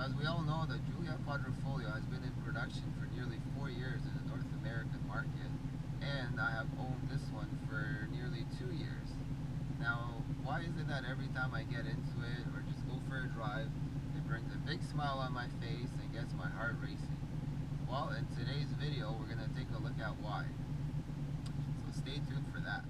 So as we all know, the Giulia Quadrifoglio has been in production for nearly 4 years in the North American market, and I have owned this one for nearly 2 years. Now, why is it that every time I get into it or just go for a drive, it brings a big smile on my face and gets my heart racing? Well, in today's video, we're going to take a look at why. So stay tuned for that.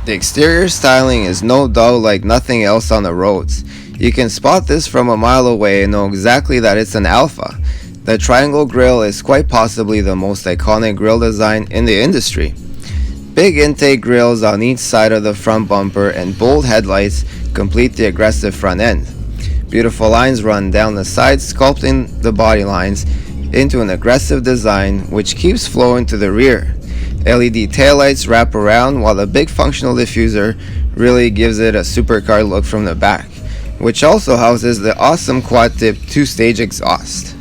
The exterior styling is no doubt like nothing else on the roads. You can spot this from a mile away and know exactly that it's an Alfa. The triangle grille is quite possibly the most iconic grille design in the industry. Big intake grills on each side of the front bumper and bold headlights complete the aggressive front end. Beautiful lines run down the sides, sculpting the body lines into an aggressive design which keeps flowing to the rear. LED taillights wrap around, while the big functional diffuser really gives it a supercar look from the back, which also houses the awesome quad-tip 2-stage exhaust.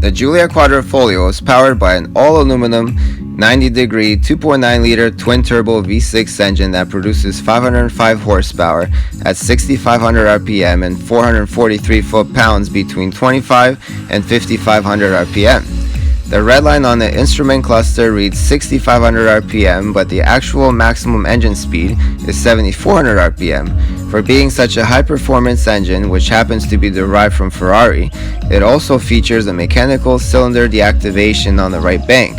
The Giulia Quadrifoglio is powered by an all-aluminum 90-degree 2.9-liter twin-turbo V6 engine that produces 505 horsepower at 6,500 RPM and 443 foot-pounds between 25 and 5,500 RPM. The red line on the instrument cluster reads 6,500 RPM, but the actual maximum engine speed is 7,400 RPM. For being such a high-performance engine, which happens to be derived from Ferrari, it also features a mechanical cylinder deactivation on the right bank.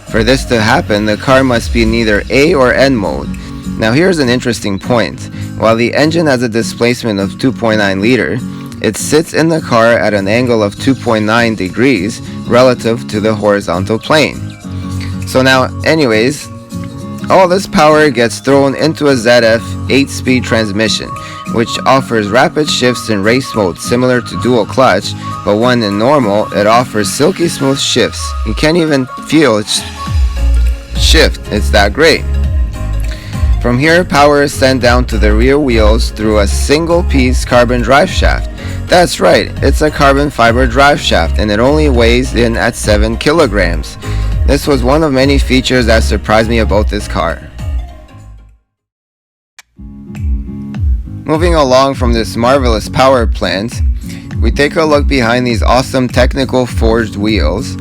For this to happen, the car must be in either A or N mode. Now here's an interesting point. While the engine has a displacement of 2.9 liter, it sits in the car at an angle of 2.9 degrees relative to the horizontal plane. So now, anyways, all this power gets thrown into a ZF 8-speed transmission, which offers rapid shifts in race mode similar to dual clutch, but when in normal, it offers silky smooth shifts. You can't even feel it shift, it's that great. From here, power is sent down to the rear wheels through a single-piece carbon drive shaft. That's right, it's a carbon fiber drive shaft, and it only weighs in at 7 kilograms. This was one of many features that surprised me about this car. Moving along from this marvelous power plant, we take a look behind these awesome technical forged wheels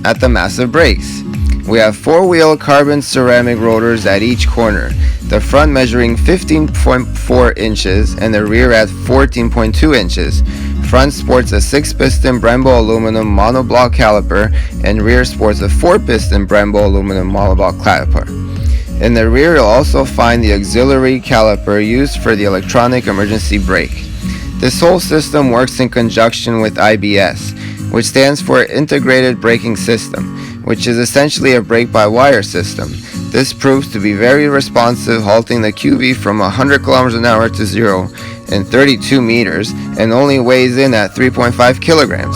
at the massive brakes. We have 4-wheel carbon ceramic rotors at each corner, the front measuring 15.4 inches and the rear at 14.2 inches. Front sports a 6-piston Brembo aluminum monoblock caliper and rear sports a 4-piston Brembo aluminum monoblock caliper. In the rear, you'll also find the auxiliary caliper used for the electronic emergency brake. This whole system works in conjunction with IBS, which stands for Integrated Braking System, which is essentially a brake-by-wire system. This proves to be very responsive, halting the QV from 100 km an hour to 0 in 32 meters and only weighs in at 3.5 kilograms.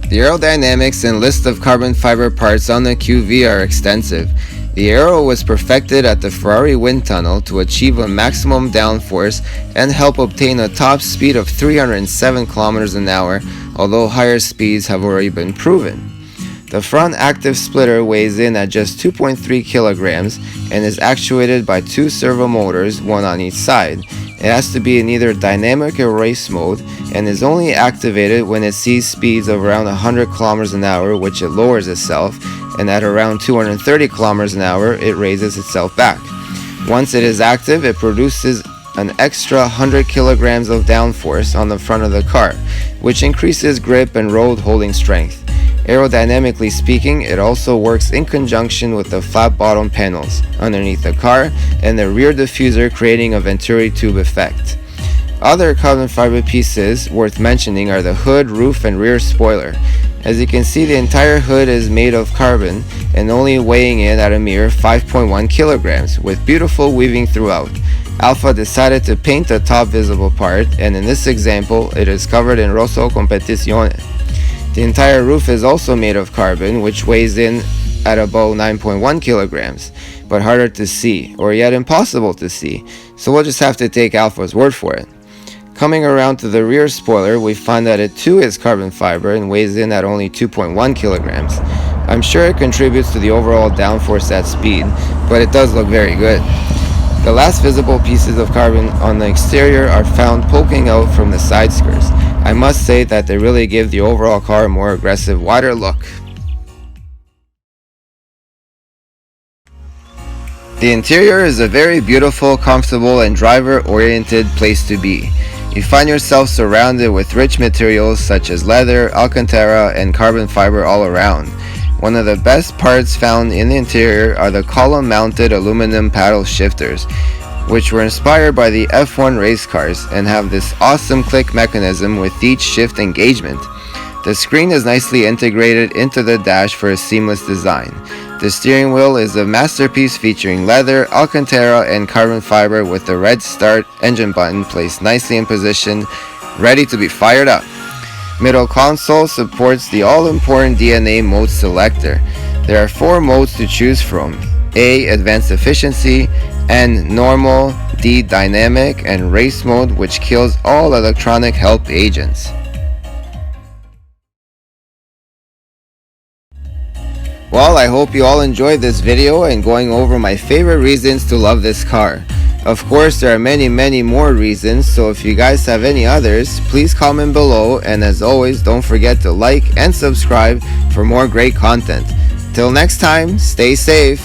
The aerodynamics and list of carbon fiber parts on the QV are extensive. The aero was perfected at the Ferrari wind tunnel to achieve a maximum downforce and help obtain a top speed of 307 km an hour, although higher speeds have already been proven. The front active splitter weighs in at just 2.3 kilograms and is actuated by 2 servo motors, one on each side. It has to be in either dynamic or race mode and is only activated when it sees speeds of around 100 km an hour, which it lowers itself, and at around 230 km an hour it raises itself back. Once it is active, it produces an extra 100 kilograms of downforce on the front of the car, which increases grip and road holding strength. Aerodynamically speaking, it also works in conjunction with the flat bottom panels underneath the car and the rear diffuser, creating a Venturi tube effect. Other carbon fiber pieces worth mentioning are the hood, roof, and rear spoiler. As you can see, the entire hood is made of carbon and only weighing in at a mere 5.1 kilograms, with beautiful weaving throughout. Alfa decided to paint the top visible part, and in this example, it is covered in Rosso Competizione. The entire roof is also made of carbon, which weighs in at about 9.1 kilograms, but harder to see, or yet impossible to see, so we'll just have to take Alfa's word for it. Coming around to the rear spoiler, we find that it too is carbon fiber and weighs in at only 2.1 kilograms. I'm sure it contributes to the overall downforce at speed, but it does look very good. The last visible pieces of carbon on the exterior are found poking out from the side skirts. I must say that they really give the overall car a more aggressive, wider look. The interior is a very beautiful, comfortable, and driver-oriented place to be. You find yourself surrounded with rich materials such as leather, alcantara, and carbon fiber all around. One of the best parts found in the interior are the column-mounted aluminum paddle shifters, which were inspired by the F1 race cars and have this awesome click mechanism with each shift engagement. The screen is nicely integrated into the dash for a seamless design. The steering wheel is a masterpiece featuring leather, alcantara, and carbon fiber with the red start engine button placed nicely in position, ready to be fired up. Middle console supports the all-important DNA mode selector. There are 4 modes to choose from: A, Advanced Efficiency, N, Normal, D, Dynamic, and Race mode, which kills all electronic help agents. Well, I hope you all enjoyed this video and going over my favorite reasons to love this car. Of course, there are many more reasons, so if you guys have any others, please comment below, and as always, don't forget to like and subscribe for more great content. Till next time, stay safe.